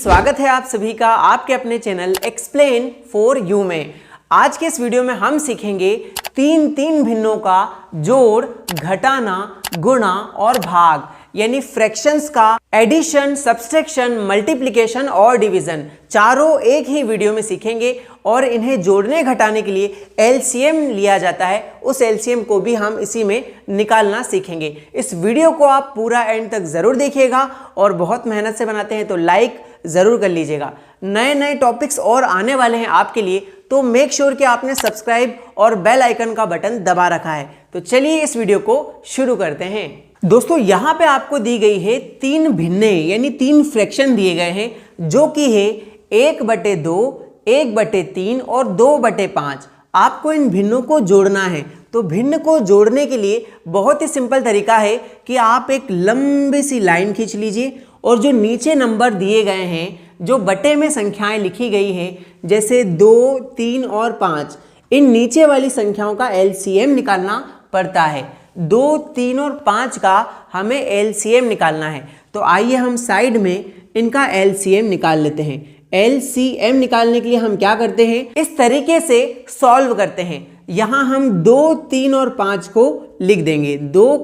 स्वागत है आप सभी का आपके अपने चैनल एक्सप्लेन फॉर यू में। आज के इस वीडियो में हम सीखेंगे तीन भिन्नों का जोड़, घटाना, गुणा और भाग, यानी फ्रैक्शंस का एडिशन, सब्सट्रैक्शन, मल्टीप्लिकेशन और डिवीजन, चारों एक ही वीडियो में सीखेंगे। और इन्हें जोड़ने घटाने के लिए एलसीएम लिया जाता है, उस एलसीएम को भी हम इसी में निकालना सीखेंगे। इस वीडियो को आप पूरा एंड तक जरूर देखिएगा और बहुत मेहनत से बनाते हैं तो लाइक जरूर कर लीजिएगा। नए नए टॉपिक्स और आने वाले हैं आपके लिए, तो मेक श्योर कि आपने सब्सक्राइब और बेल आइकन का बटन दबा रखा है। तो चलिए इस वीडियो को शुरू करते हैं। दोस्तों यहाँ पे आपको दी गई है तीन भिन्ने यानी तीन फ्रैक्शन दिए गए हैं, जो कि है 1/2, 1/3 और 2/5। आपको इन भिन्नों को जोड़ना है। तो भिन्न को जोड़ने के लिए बहुत ही सिंपल तरीका है कि आप एक लंबी सी लाइन खींच लीजिए और जो नीचे नंबर दिए गए हैं, जो बटे में संख्याएं लिखी गई है, जैसे 2, 3 और 5, इन नीचे वाली संख्याओं का एलसीएम निकालना पड़ता है। 2, 3 और 5 का हमें एलसीएम निकालना है। तो आइए हम साइड में इनका एलसीएम निकाल लेते हैं। एलसीएम निकालने के लिए हम क्या करते हैं, इस तरीके से सॉल्व करते हैं। यहां हम 2, 3 और 5 को लिख देंगे, 2,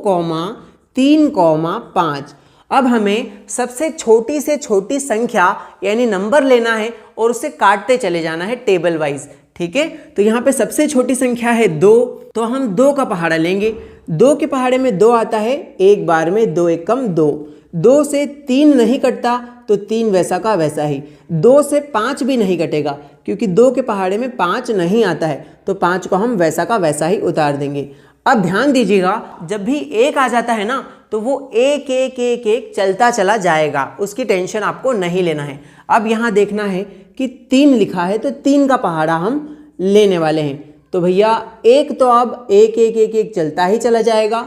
3, 5। अब हमें सबसे छोटी से छोटी संख्या यानी नंबर लेना है और उसे काटते चले जाना है टेबल वाइज। ठीक है, तो यहाँ पे सबसे छोटी संख्या है 2, तो हम 2 का पहाड़ा लेंगे। 2 के पहाड़े में 2 आता है, एक बार में 2 एकम 2। 2 से 3 नहीं कटता तो 3 वैसा का वैसा ही। 2 से 5 भी नहीं कटेगा क्योंकि 2 के पहाड़े में 5 नहीं आता है, तो 5 को हम वैसा का वैसा ही उतार देंगे। अब ध्यान दीजिएगा, जब भी 1 आ जाता है ना, तो वो 1 1 1 1 चलता चला जाएगा, उसकी टेंशन आपको नहीं लेना है। अब यहाँ देखना है कि 3 लिखा है, तो 3 का पहाड़ा हम लेने वाले हैं। तो भैया 1 तो अब 1 1 1 1 चलता ही चला जाएगा।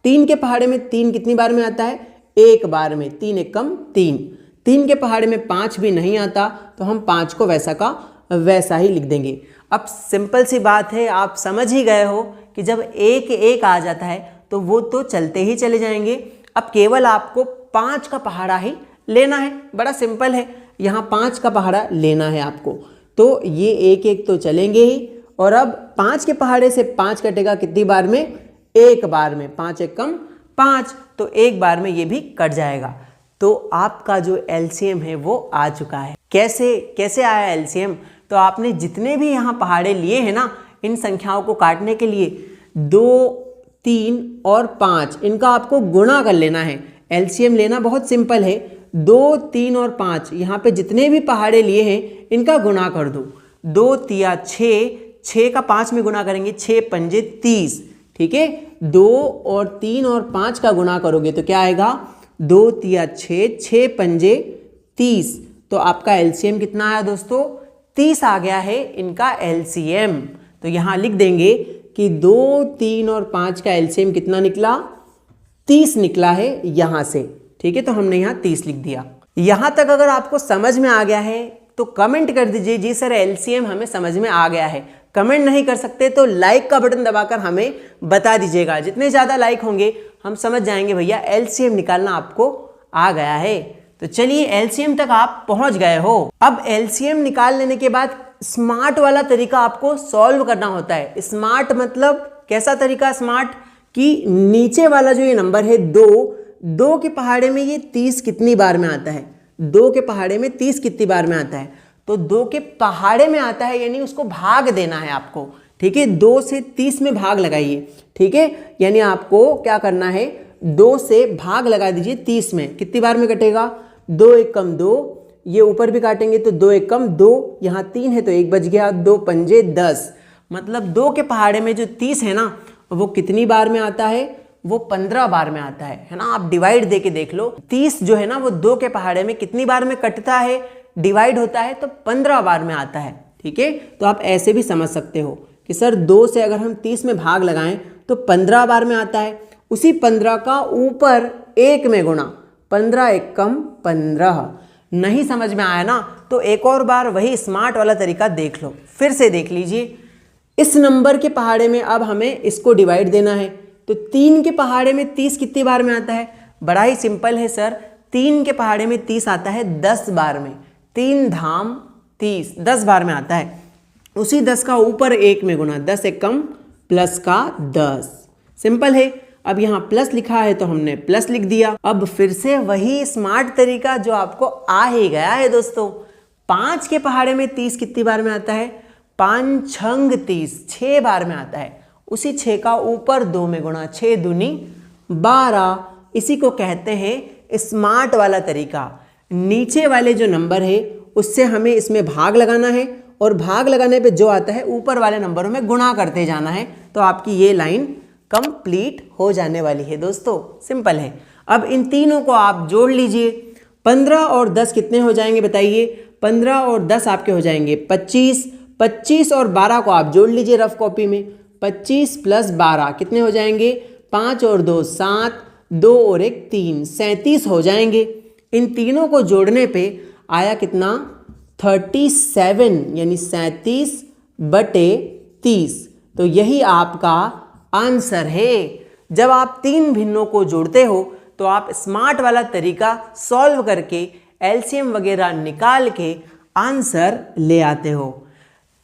3 के पहाड़े में 3 कितनी बार में आता है, एक बार में, 3 एकम 3। 3 के पहाड़े में 5 भी नहीं आता, तो हम 5 को वैसा का वैसा ही लिख देंगे। अब सिंपल सी बात है, आप समझ ही गए हो कि जब 1 1 आ जाता है तो वो तो चलते ही चले जाएंगे। अब केवल आपको 5 का पहाड़ा ही लेना है, बड़ा सिंपल है। यहाँ 5 का पहाड़ा लेना है आपको, तो ये 1 1 तो चलेंगे ही। और अब 5 के पहाड़े से 5 कटेगा कितनी बार में, एक बार में, 5 एकम 5, तो एक बार में ये भी कट जाएगा। तो आपका जो एलसीएम है वो आ चुका है। कैसे आया एलसीएम, तो आपने जितने भी यहाँ पहाड़े लिए हैं ना, इन संख्याओं को काटने के लिए 2, 3 और 5, इनका आपको गुणा कर लेना है। एलसीएम लेना बहुत सिंपल है। 2, 3 और 5, यहाँ पे जितने भी पहाड़े लिए हैं इनका गुणा कर दो। 2 तिया 6, 6 का 5 में गुणा करेंगे, 6 पंजे 30। ठीक है, 2 और 3 और 5 का गुणा करोगे तो क्या आएगा, 2 तिया 6, 6 पंजे 30। तो आपका एलसीएम कितना आया दोस्तों, 30 आ गया है इनका एलसीएम। तो यहाँ लिख देंगे कि 2, 3 और 5 का एलसीएम कितना निकला, 30 निकला है यहाँ से। ठीक है, तो हमने यहाँ 30 लिख दिया। यहाँ तक अगर आपको समझ में आ गया है तो कमेंट कर दीजिए, जी सर एलसीएम हमें समझ में आ गया है। कमेंट नहीं कर सकते तो लाइक का बटन दबाकर हमें बता दीजिएगा। जितने ज़्यादा लाइक होंगे हम समझ जाएंगे भैया एलसीएम निकालना आपको आ गया है। तो चलिए एलसीएम तक आप पहुंच गए हो। अब एलसीएम निकाल लेने के बाद स्मार्ट वाला तरीका आपको सॉल्व करना होता है। स्मार्ट मतलब कैसा तरीका, स्मार्ट कि नीचे वाला जो ये नंबर है 2 के पहाड़े में ये 30 कितनी बार में आता है, 2 के पहाड़े में 30 कितनी बार में आता है, तो 2 के पहाड़े में आता है यानी उसको भाग देना है आपको। ठीक है, 2 से 30 में भाग लगाइए। ठीक है, यानी आपको क्या करना है, 2 से भाग लगा दीजिए 30 में, कितनी बार में कटेगा, 2 एकम 2, ये ऊपर भी काटेंगे तो 2 एकम 2, यहाँ 3 है तो 1 बच गया, 2 पंजे 10। मतलब 2 के पहाड़े में जो 30 है ना, वो कितनी बार में आता है, वो 15 बार में आता है ना। आप डिवाइड दे के देख लो, 30 जो है ना वो 2 के पहाड़े में कितनी बार में कटता है, डिवाइड होता है तो 15 बार में आता है। ठीक है, तो आप ऐसे भी समझ सकते हो कि सर 2 से अगर हम 30 में भाग लगाएं तो 15 बार में आता है। उसी 15 का ऊपर 1 में गुणा, 15 एकम 15। नहीं समझ में आया ना, तो एक और बार वही स्मार्ट वाला तरीका देख लो, फिर से देख लीजिए। इस नंबर के पहाड़े में अब हमें इसको डिवाइड देना है, तो 3 के पहाड़े में 30 कितनी बार में आता है, बड़ा ही सिंपल है सर। 3 के पहाड़े में 30 आता है 10 बार में। 3 धाम 30, 10 बार में आता है। उसी 10 का ऊपर 1 में गुना, 10 एक कम प्लस का 10। सिंपल है। अब यहाँ प्लस लिखा है तो हमने प्लस लिख दिया। अब फिर से वही स्मार्ट तरीका जो आपको आ ही गया है दोस्तों। 5 के पहाड़े में 30 कितनी बार में आता है? 5 छंग 30, 6 बार में आता है। उसी 6 का ऊपर 2 में गुणा, 6 दूनी 12। इसी को कहते हैं स्मार्ट वाला तरीका। नीचे वाले जो नंबर है उससे हमें इसमें भाग लगाना है और भाग लगाने पे जो आता है ऊपर वाले नंबरों में गुणा करते जाना है, तो आपकी ये लाइन कंप्लीट हो जाने वाली है दोस्तों। सिंपल है। अब इन तीनों को आप जोड़ लीजिए। 15 और 10 कितने हो जाएंगे बताइए? 15 और 10 आपके हो जाएंगे 25। 25 और 12 को आप जोड़ लीजिए रफ कॉपी में। 25 प्लस 12 कितने हो जाएंगे? 5 और 2 7, 2 और 1 3, 37 हो जाएंगे। इन तीनों को जोड़ने पे आया कितना? 37, यानी 37/30। तो यही आपका आंसर है। जब आप 3 भिन्नों को जोड़ते हो तो आप स्मार्ट वाला तरीका सॉल्व करके एलसीएम वगैरह निकाल के आंसर ले आते हो।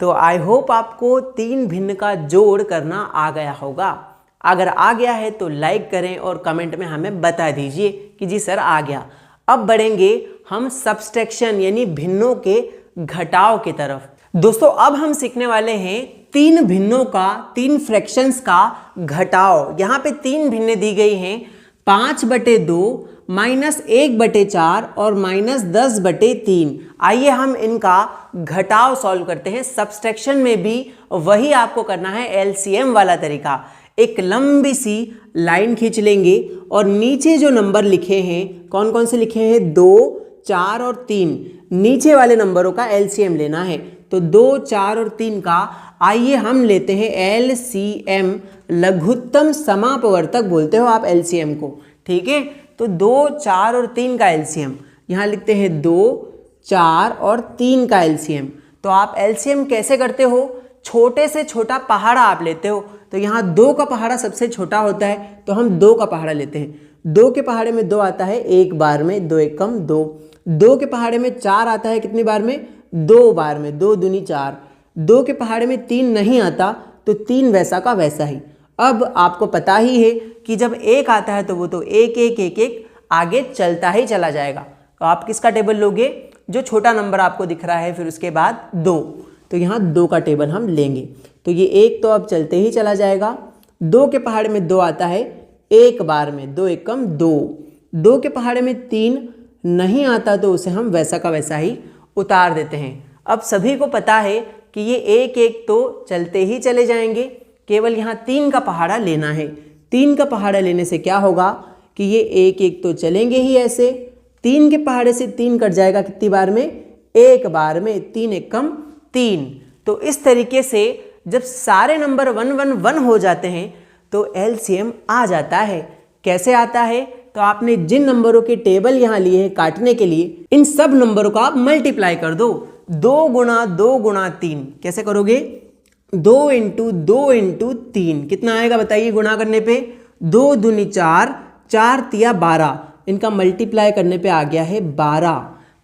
तो आई होप आपको 3 भिन्न का जोड़ करना आ गया होगा। अगर आ गया है तो लाइक करें और कमेंट में हमें बता दीजिए कि जी सर आ गया। अब बढ़ेंगे हम सब्सट्रैक्शन यानी भिन्नों के घटाव की तरफ। दोस्तों अब हम सीखने वाले हैं 3 भिन्नों का, 3 फ्रैक्शंस का घटाव। यहाँ पे 3 भिन्ने दी गई हैं, 5/2, -1/4 और -10/3। आइए हम इनका घटाव सॉल्व करते हैं। सब्सट्रैक्शन में भी वही आपको करना है, एलसीएम वाला तरीका। एक लंबी सी लाइन खींच लेंगे और नीचे जो नंबर लिखे हैं, कौन कौन से लिखे हैं? 2, 4 और 3। नीचे वाले नंबरों का एलसीएम लेना है। तो 2, 4 और 3 का आइए हम लेते हैं एलसीएम। लघुत्तम समापवर्तक बोलते हो आप एलसीएम को, ठीक है। तो 2, 4 और 3 का एलसीएम यहाँ लिखते हैं 2, 4 और 3 का एलसीएम। तो आप एलसीएम कैसे करते हो? छोटे से छोटा पहाड़ा आप लेते हो। तो यहाँ 2 का पहाड़ा सबसे छोटा होता है, तो हम 2 का पहाड़ा लेते हैं। 2 के पहाड़े में 2 आता है 1 बार में, 2 एक कम 2। 2 के पहाड़े में 4 आता है कितनी बार में? 2 बार में, 2 दूनी 4। 2 के पहाड़े में 3 नहीं आता, तो 3 वैसा का वैसा ही। अब आपको पता ही है कि जब 1 आता है तो वो तो 1 1 1 1 आगे चलता ही चला जाएगा। तो आप किसका टेबल लोगे? जो छोटा नंबर आपको दिख रहा है, फिर उसके बाद 2। तो यहाँ 2 का टेबल हम लेंगे। तो ये 1 तो अब चलते ही चला जाएगा। 2 के पहाड़े में 2 आता है 1 बार में, 2 एक कम 2। 2 के पहाड़े में 3 नहीं आता, तो उसे हम वैसा का वैसा ही उतार देते हैं। अब सभी को पता है कि ये 1 1 तो चलते ही चले जाएंगे, केवल यहाँ 3 का पहाड़ा लेना है। 3 का पहाड़ा लेने से क्या होगा कि ये 1 1 तो चलेंगे ही ऐसे। 3 के पहाड़े से 3 कट जाएगा कितनी बार में? 1 बार में, 3 एक कम 3। तो इस तरीके से जब सारे नंबर 1 1 1 हो जाते हैं तो एलसीएम आ जाता है। कैसे आता है? तो आपने जिन नंबरों के टेबल यहाँ लिए हैं काटने के लिए, इन सब नंबरों का आप मल्टीप्लाई कर दो। 2 गुणा 2 गुणा 3 कैसे करोगे? 2 × 2 × 3 कितना आएगा बताइए गुणा करने पे? 2 दूनी 4, 4 तिया 12। इनका मल्टीप्लाई करने पे आ गया है 12।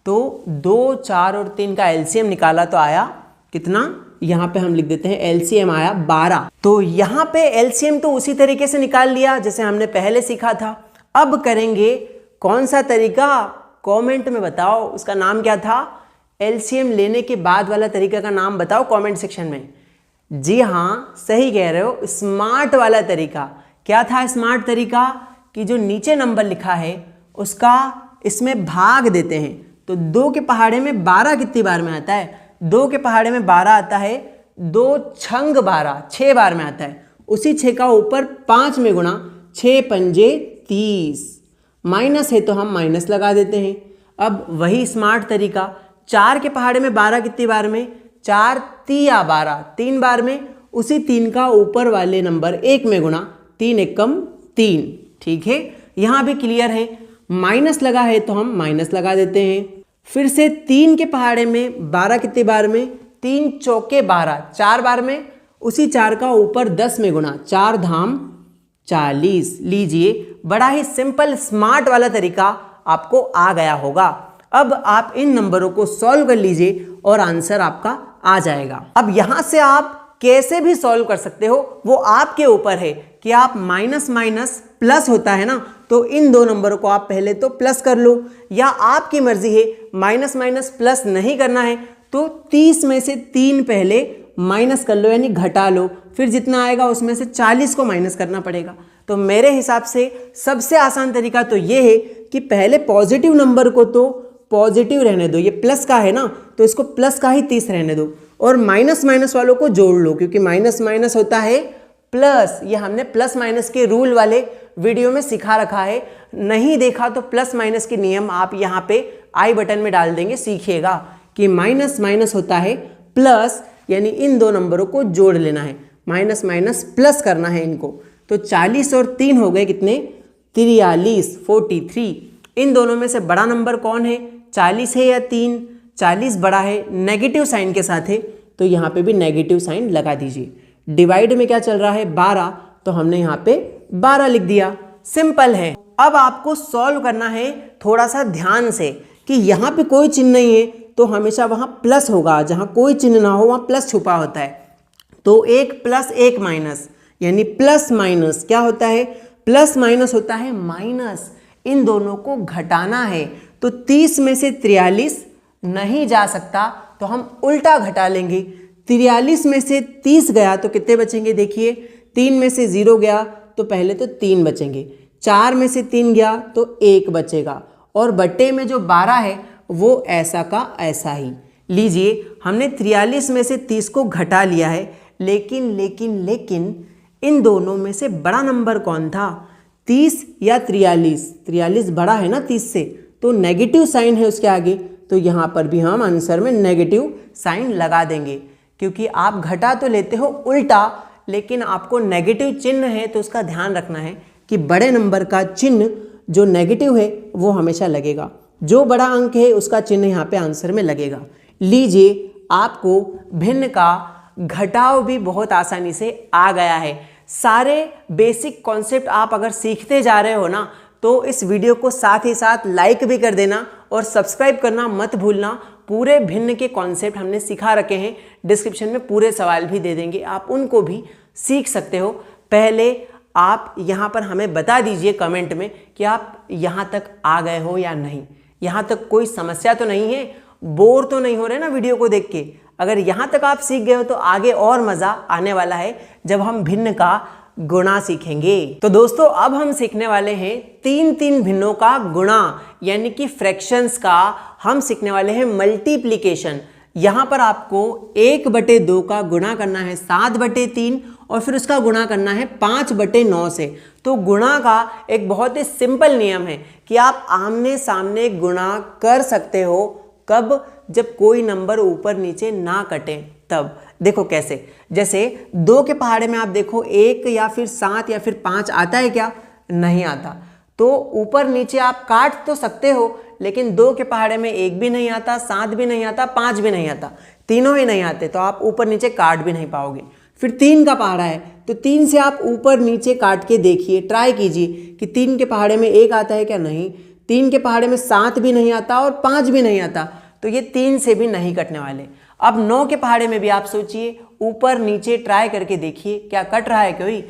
तो 2, 4 और 3 का एलसीएम निकाला तो आया कितना? यहाँ पे हम लिख देते हैं एलसीएम आया 12। तो यहाँ पे एलसीएम तो उसी तरीके से निकाल लिया जैसे हमने पहले सीखा था। अब करेंगे कौन सा तरीका? कमेंट में बताओ, उसका नाम क्या था? एलसीएम लेने के बाद वाला तरीका का नाम बताओ कमेंट सेक्शन में। जी हाँ, सही कह रहे हो, स्मार्ट वाला तरीका। क्या था स्मार्ट तरीका? कि जो नीचे नंबर लिखा है उसका इसमें भाग देते हैं। तो 2 के पहाड़े में 12 कितनी बार में आता है? 2 के पहाड़े में 12 आता है 2 छंग 12, 6 बार में आता है। उसी 6 का ऊपर 5 में गुणा, 6 पंजे 30। माइनस है तो हम माइनस लगा देते हैं। अब वही स्मार्ट तरीका, 4 के पहाड़े में 12 कितनी बार में? 4 तिया 12, 3 बार में। उसी 3 का ऊपर वाले नंबर 1 में गुणा, 3 एक कम 3। ठीक है, यहाँ भी क्लियर है। माइनस लगा है तो हम माइनस लगा देते हैं। फिर से 3 के पहाड़े में 12 कितनी बार में? 3 चौके 12, 4 बार में। उसी 4 का ऊपर 10 में गुणा, 4 धाम 40। लीजिए, बड़ा ही सिंपल स्मार्ट वाला तरीका आपको आ गया होगा। अब आप इन नंबरों को सॉल्व कर लीजिए और आंसर आपका आ जाएगा। अब यहां से आप कैसे भी सॉल्व कर सकते हो, वो आपके ऊपर है कि आप माइनस माइनस प्लस होता है ना, तो इन दो नंबरों को आप पहले तो प्लस कर लो, या आपकी मर्जी है माइनस माइनस प्लस नहीं करना है तो 30 में से 3 पहले माइनस कर लो, यानी घटा लो, फिर जितना आएगा उसमें से 40 को माइनस करना पड़ेगा। तो मेरे हिसाब से सबसे आसान तरीका तो ये है कि पहले पॉजिटिव नंबर को तो पॉजिटिव रहने दो, ये प्लस का है ना तो इसको प्लस का ही 30 रहने दो, और माइनस माइनस वालों को जोड़ लो, क्योंकि माइनस माइनस होता है प्लस। ये हमने प्लस माइनस के रूल वाले वीडियो में सिखा रखा है, नहीं देखा तो प्लस माइनस के नियम आप यहाँ पे आई बटन में डाल देंगे, सीखिएगा कि माइनस माइनस होता है प्लस, यानी इन दो नंबरों को जोड़ लेना है, माइनस माइनस प्लस करना है इनको। तो 40 और 3 हो गए कितने, 43, 43। इन दोनों में से बड़ा नंबर कौन है, 40 है या 3? 40 बड़ा है, नेगेटिव साइन के साथ है, तो यहाँ पे भी नेगेटिव साइन लगा दीजिए। डिवाइड में क्या चल रहा है, 12, तो हमने यहाँ पे 12 लिख दिया, सिंपल है। अब आपको सॉल्व करना है थोड़ा सा ध्यान से कि यहाँ पे कोई चिन्ह नहीं है तो हमेशा वहाँ प्लस होगा, जहाँ कोई चिन्ह ना हो वहाँ प्लस छुपा होता है। तो एक प्लस एक माइनस, यानी प्लस माइनस क्या होता है, प्लस माइनस होता है माइनस। इन दोनों को घटाना है, तो 30 में से 43 नहीं जा सकता तो हम उल्टा घटा लेंगे। 43 में से 30 गया तो कितने बचेंगे, देखिए 3 में से 0 गया तो पहले तो 3 बचेंगे, 4 में से 3 गया तो 1 बचेगा, और बट्टे में जो 12 है वो ऐसा का ऐसा ही। लीजिए हमने 43 में से 30 को घटा लिया है, लेकिन लेकिन लेकिन इन दोनों में से बड़ा नंबर कौन था, 30 या 43? 43 बड़ा है ना 30 से, तो नेगेटिव साइन है उसके आगे, तो यहाँ पर भी हम आंसर में नेगेटिव साइन लगा देंगे, क्योंकि आप घटा तो लेते हो उल्टा, लेकिन आपको नेगेटिव चिन्ह है तो उसका ध्यान रखना है कि बड़े नंबर का चिन्ह जो नेगेटिव है वो हमेशा लगेगा, जो बड़ा अंक है उसका चिन्ह यहाँ पे आंसर में लगेगा। लीजिए आपको भिन्न का घटाव भी बहुत आसानी से आ गया है। सारे बेसिक कॉन्सेप्ट आप अगर सीखते जा रहे हो ना, तो इस वीडियो को साथ ही साथ लाइक भी कर देना और सब्सक्राइब करना मत भूलना। पूरे भिन्न के कॉन्सेप्ट हमने सिखा रखे हैं, डिस्क्रिप्शन में पूरे सवाल भी दे देंगे, आप उनको भी सीख सकते हो। पहले आप यहाँ पर हमें बता दीजिए कमेंट में कि आप यहाँ तक आ गए हो या नहीं, यहाँ तक कोई समस्या तो नहीं है, बोर तो नहीं हो रहे ना वीडियो को देख के। अगर यहाँ तक आप सीख गए हो तो आगे और मज़ा आने वाला है जब हम भिन्न का गुणा सीखेंगे। तो दोस्तों अब हम सीखने वाले हैं 3 भिन्नों का गुणा, यानी कि फ्रैक्शंस का हम सीखने वाले हैं मल्टीप्लिकेशन। यहाँ पर आपको 1/2 का गुणा करना है 7/3 और फिर उसका गुणा करना है 5/9 से। तो गुणा का एक बहुत ही सिंपल नियम है कि आप आमने सामने गुणा कर सकते हो, कब, जब कोई नंबर ऊपर नीचे ना कटे तब। देखो कैसे, जैसे 2 के पहाड़े में आप देखो 1 या फिर 7 या फिर 5 आता है क्या, नहीं आता। तो ऊपर नीचे आप काट तो सकते हो, लेकिन 2 के पहाड़े में 1 भी नहीं आता, 7 भी नहीं आता, 5 भी नहीं आता, तीनों ही नहीं आते, तो आप ऊपर नीचे काट भी नहीं पाओगे। फिर 3 का पहाड़ा है तो 3 से आप ऊपर नीचे काट के देखिए, ट्राई कीजिए कि 3 के पहाड़े में 1 आता है क्या, नहीं। 3 के पहाड़े में 7 भी नहीं आता और 5 भी नहीं आता, तो ये 3 से भी नहीं कटने वाले। अब 9 के पहाड़े में भी आप सोचिए, ऊपर नीचे ट्राई करके देखिए क्या कट रहा है कोई,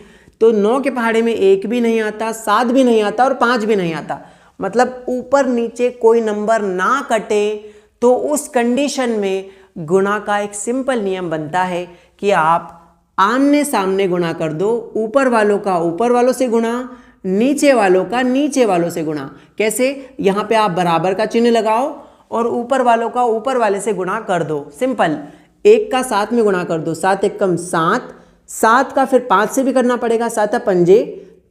तो 9 के पहाड़े में 1 भी नहीं आता, 7 भी नहीं आता और 5 भी नहीं आता, मतलब ऊपर नीचे कोई नंबर ना कटे। तो उस कंडीशन में गुणा का एक सिंपल नियम बनता है कि आप आमने सामने गुणा कर दो, ऊपर वालों का ऊपर वालों से गुणा, नीचे वालों का नीचे वालों से गुणा। कैसे, यहाँ पे आप बराबर का चिन्ह लगाओ और ऊपर वालों का ऊपर वाले से गुणा कर दो, सिंपल। 1 का 7 में गुणा कर दो, 7 एकम 7, 7 का फिर 5 से भी करना पड़ेगा, 7 पंजे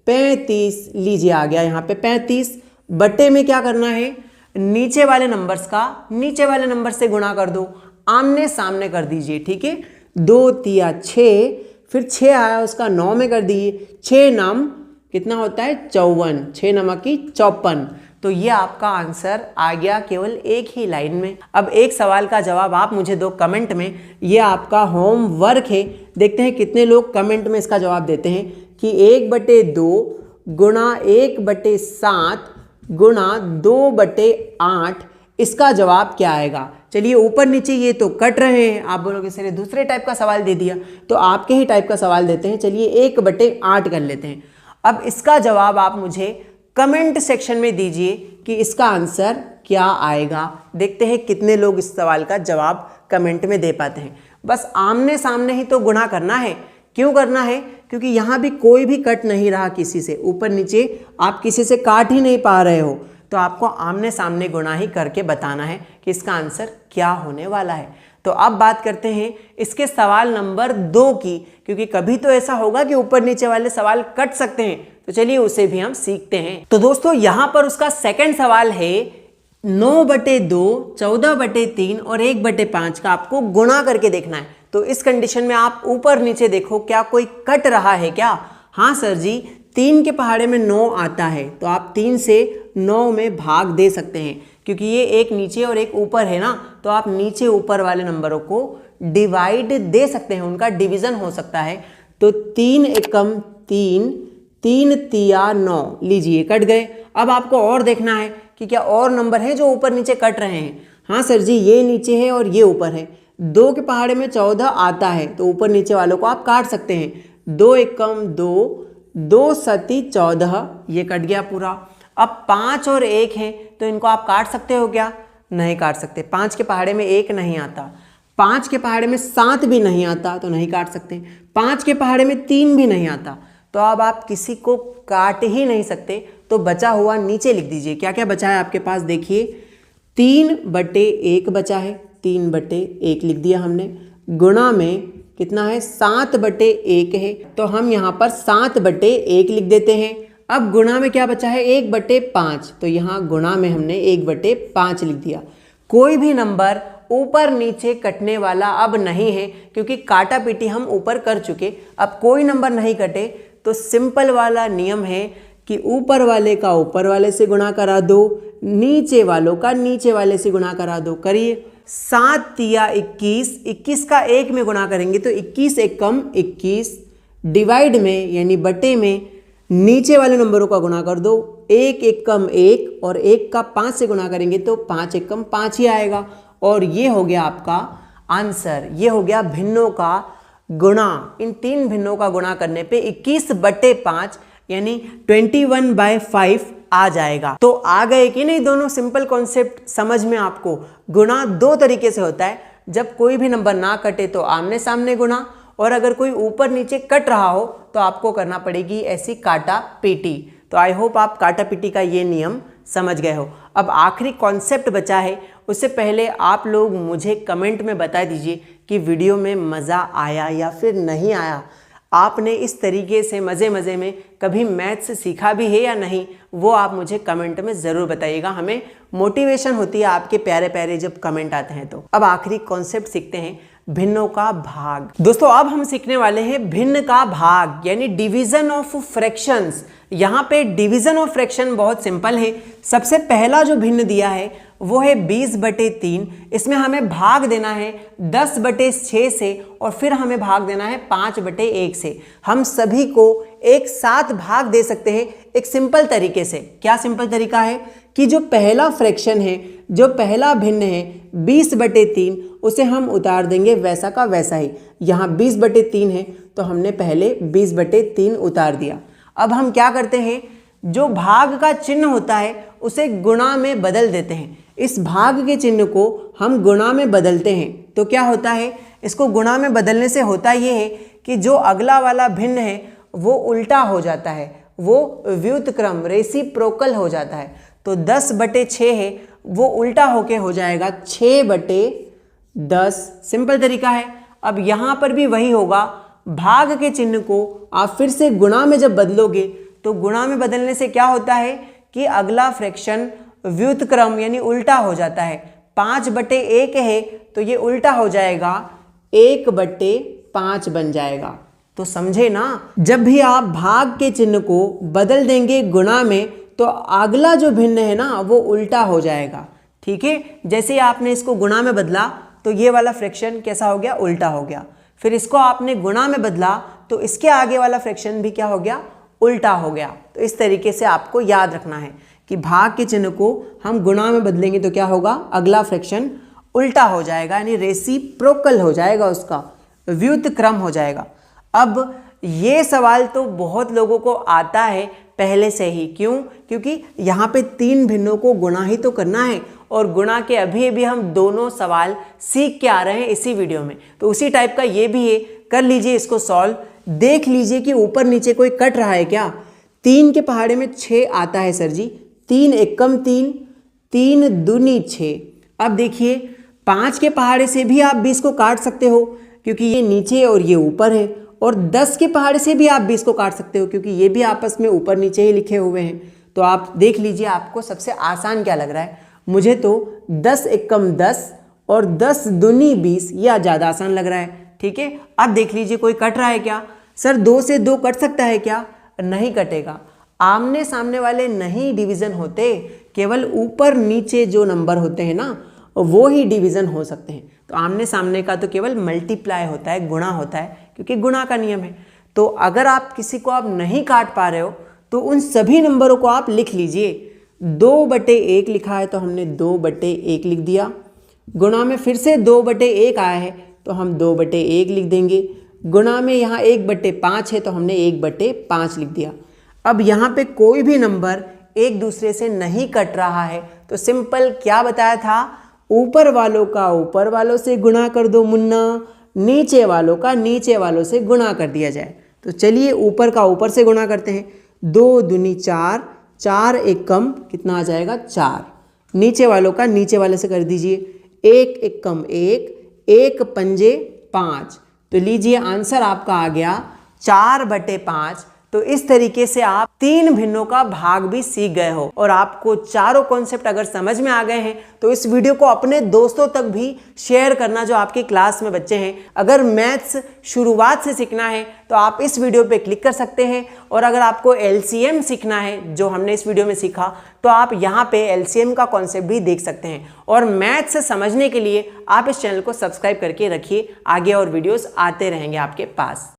35। लीजिए आ गया यहाँ पे 35। बट्टे में क्या करना है, नीचे वाले नंबर्स का नीचे वाले नंबर से गुणा कर दो, आमने सामने कर दीजिए, ठीक है। 2 तिया 6, फिर 6 आया उसका 9 में कर दिए, 6 नाम कितना होता है 54, 6 नमक की 54। तो ये आपका आंसर आ गया केवल एक ही लाइन में। अब एक सवाल का जवाब आप मुझे दो कमेंट में, ये आपका होमवर्क है। देखते हैं कितने लोग कमेंट में इसका जवाब देते हैं कि 1/2 गुणा 1/7 गुणा 2/8 इसका जवाब क्या आएगा। चलिए ऊपर नीचे ये तो कट रहे हैं, आप बोलोगे सर दूसरे टाइप का सवाल दे दिया, तो आपके ही टाइप का सवाल देते हैं। चलिए 1/8 कर लेते हैं। अब इसका जवाब आप मुझे कमेंट सेक्शन में दीजिए कि इसका आंसर क्या आएगा। देखते हैं कितने लोग इस सवाल का जवाब कमेंट में दे पाते हैं। बस आमने सामने ही तो गुणा करना है। क्यों करना है? क्योंकि यहाँ भी कोई भी कट नहीं रहा किसी से, ऊपर नीचे आप किसी से काट ही नहीं पा रहे हो, तो आपको आमने सामने गुणा ही करके बताना है कि इसका आंसर क्या होने वाला है। तो अब बात करते हैं इसके सवाल नंबर 2 की, क्योंकि कभी तो ऐसा होगा कि ऊपर नीचे वाले सवाल कट सकते हैं, तो चलिए उसे भी हम सीखते हैं। तो दोस्तों यहाँ पर उसका सेकंड सवाल है 9/2, 14/3 और 1/5 का आपको गुणा करके देखना है। तो इस कंडीशन में आप ऊपर नीचे देखो, क्या कोई कट रहा है क्या? हाँ सर जी, 3 के पहाड़े में 9 आता है, तो आप 3 से 9 में भाग दे सकते हैं, क्योंकि ये एक नीचे और एक ऊपर है ना, तो आप नीचे ऊपर वाले नंबरों को डिवाइड दे सकते हैं, उनका डिवीजन हो सकता है। तो 3 एकम 3, 3 तिया 9, लीजिए कट गए। अब आपको और देखना है कि क्या और नंबर है जो ऊपर नीचे कट रहे हैं। हाँ सर जी, ये नीचे है और ये ऊपर है। 2 के पहाड़े में 14 आता है, तो ऊपर नीचे वालों को आप काट सकते हैं। 2 एकम 2, 2 सती 14, ये कट गया पूरा। अब 5 और 1 है, तो इनको आप काट सकते हो क्या? नहीं काट सकते। 5 के पहाड़े में 1 नहीं आता, 5 के पहाड़े में 7 भी नहीं आता, तो नहीं काट सकते। 5 के पहाड़े में 3 भी नहीं आता, तो अब आप किसी को काट ही नहीं सकते। तो बचा हुआ नीचे लिख दीजिए। क्या क्या बचा है आपके पास? देखिए 3/1 बचा है, 3/1 लिख दिया हमने। गुणा में कितना है? 7/1 है, तो हम यहाँ पर 7/1 लिख देते हैं। अब गुणा में क्या बचा है? 1/5, तो यहाँ गुणा में हमने 1/5 लिख दिया। कोई भी नंबर ऊपर नीचे कटने वाला अब नहीं है, क्योंकि काटा पीटी हम ऊपर कर चुके। अब कोई नंबर नहीं कटे, तो सिंपल वाला नियम है कि ऊपर वाले का ऊपर वाले से गुणा करा दो, नीचे वालों का नीचे वाले से गुणा करा दो। करिए 7 तिया 21, 21 का 1 में गुणा करेंगे तो 21 एकम 21, डिवाइड में यानी बटे में नीचे वाले नंबरों का गुणा कर दो। 1 एकम 1 और 1 का 5 से गुणा करेंगे तो 5 एकम 5 ही आएगा। और ये हो गया आपका आंसर, ये हो गया भिन्नों का गुणा। इन 3 भिन्नों का गुणा करने पे 21/5 यानी 21/5 आ जाएगा। तो आ गए कि नहीं दोनों सिंपल कॉन्सेप्ट समझ में आपको? गुणा 2 तरीके से होता है, जब कोई भी नंबर ना कटे तो आमने सामने गुणा, और अगर कोई ऊपर नीचे कट रहा हो तो आपको करना पड़ेगी ऐसी काटा पीटी। तो आई होप आप काटा पीटी का ये नियम समझ गए हो। अब आखिरी कॉन्सेप्ट बचा है, उससे पहले आप लोग मुझे कमेंट में बता दीजिए कि वीडियो में मज़ा आया या फिर नहीं आया। आपने इस तरीके से मज़े मज़े में कभी मैथ्स सीखा भी है या नहीं, वो आप मुझे कमेंट में ज़रूर बताइएगा। हमें मोटिवेशन होती है आपके प्यारे प्यारे जब कमेंट आते हैं। तो अब आखिरी कॉन्सेप्ट सीखते हैं, भिन्नों का भाग। दोस्तों अब हम सीखने वाले हैं भिन्न का भाग, यानी डिवीजन ऑफ फ्रैक्शंस। यहाँ पे डिवीजन ऑफ फ्रैक्शन बहुत सिंपल है। सबसे पहला जो भिन्न दिया है वो है 20/3। इसमें हमें भाग देना है 10/6 से, और फिर हमें भाग देना है 5/1 से। हम सभी को एक साथ भाग दे सकते हैं एक सिंपल तरीके से। क्या सिंपल तरीका है? कि जो पहला फ्रैक्शन है, जो पहला भिन्न है 20/3, उसे हम उतार देंगे वैसा का वैसा ही। यहाँ 20/3 है, तो हमने पहले 20/3 उतार दिया। अब हम क्या करते हैं, जो भाग का चिन्ह होता है उसे गुणा में बदल देते हैं। इस भाग के चिन्ह को हम गुणा में बदलते हैं तो क्या होता है, इसको गुणा में बदलने से होता ये है कि जो अगला वाला भिन्न है वो उल्टा हो जाता है, वो व्युत्क्रम रेसिप्रोकल हो जाता है। तो 10/6 है, वो उल्टा होके हो जाएगा 6/10। सिंपल तरीका है। अब यहाँ पर भी वही होगा, भाग के चिन्ह को आप फिर से गुणा में जब बदलोगे तो गुणा में बदलने से क्या होता है कि अगला फ्रैक्शन व्युत्क्रम यानी उल्टा हो जाता है। 5/1 है तो ये उल्टा हो जाएगा 1/5 बन जाएगा। तो समझे ना, जब भी आप भाग के चिन्ह को बदल देंगे गुणा में तो अगला जो भिन्न है ना वो उल्टा हो जाएगा। ठीक है, जैसे आपने इसको गुणा में बदला तो ये वाला फ्रैक्शन कैसा हो गया, उल्टा हो गया। फिर इसको आपने गुणा में बदला तो इसके आगे वाला फ्रैक्शन भी क्या हो गया, उल्टा हो गया। तो इस तरीके से आपको याद रखना है कि भाग के चिन्ह को हम गुणा में बदलेंगे तो क्या होगा, अगला फ्रैक्शन उल्टा हो जाएगा, यानी रेसिप्रोकल हो जाएगा, उसका व्युत्क्रम हो जाएगा। अब ये सवाल तो बहुत लोगों को आता है पहले से ही, क्यों? क्योंकि यहाँ पे 3 भिन्नों को गुणा ही तो करना है, और गुणा के अभी अभी हम दोनों सवाल सीख के आ रहे हैं इसी वीडियो में। तो उसी टाइप का ये भी है, कर लीजिए इसको सॉल्व। देख लीजिए कि ऊपर नीचे कोई कट रहा है क्या। 3 के पहाड़े में 6 आता है सर जी, 3 एकम 3, 3 दूनी 6। अब देखिए 5 के पहाड़े से भी आप 20 को काट सकते हो, क्योंकि ये नीचे और ये ऊपर है, और 10 के पहाड़े से भी आप 20 को काट सकते हो, क्योंकि ये भी आपस में ऊपर नीचे ही लिखे हुए हैं। तो आप देख लीजिए आपको सबसे आसान क्या लग रहा है। मुझे तो 10 एकम 10 और 10 दूनी 20 यह ज़्यादा आसान लग रहा है। ठीक है, अब देख लीजिए कोई कट रहा है क्या। सर 2 से 2 कट सकता है क्या? नहीं कटेगा। आमने सामने वाले नहीं डिवीज़न होते, केवल ऊपर नीचे जो नंबर होते हैं ना वो ही डिवीज़न हो सकते हैं। तो आमने सामने का तो केवल मल्टीप्लाई होता है, गुणा होता है, क्योंकि गुणा का नियम है। तो अगर आप किसी को आप नहीं काट पा रहे हो तो उन सभी नंबरों को आप लिख लीजिए। 2/1 लिखा है तो हमने 2/1 लिख दिया। गुणा में फिर से 2/1 आया है तो हम 2/1 लिख देंगे। गुणा में यहाँ 1/5 है तो हमने 1/5 लिख दिया। अब यहाँ पे कोई भी नंबर एक दूसरे से नहीं कट रहा है तो सिंपल क्या बताया था, ऊपर वालों का ऊपर वालों से गुणा कर दो मुन्ना, नीचे वालों का नीचे वालों से गुणा कर दिया जाए। तो चलिए ऊपर का ऊपर से गुणा करते हैं। 2 दूनी 4, 4 एकम कितना आ जाएगा 4। नीचे वालों का नीचे वाले से कर दीजिए। 1 एकम 1, 1 पंजे 5। तो लीजिए आंसर आपका आ गया 4/5। तो इस तरीके से आप 3 भिन्नों का भाग भी सीख गए हो, और आपको चारों कॉन्सेप्ट अगर समझ में आ गए हैं तो इस वीडियो को अपने दोस्तों तक भी शेयर करना जो आपकी क्लास में बच्चे हैं। अगर मैथ्स शुरुआत से सीखना है तो आप इस वीडियो पे क्लिक कर सकते हैं, और अगर आपको एलसीएम सीखना है जो हमने इस वीडियो में सीखा तो आप यहाँ पे एलसीएम का कॉन्सेप्ट भी देख सकते हैं। और मैथ्स समझने के लिए आप इस चैनल को सब्सक्राइब करके रखिए, आगे और वीडियोस आते रहेंगे आपके पास।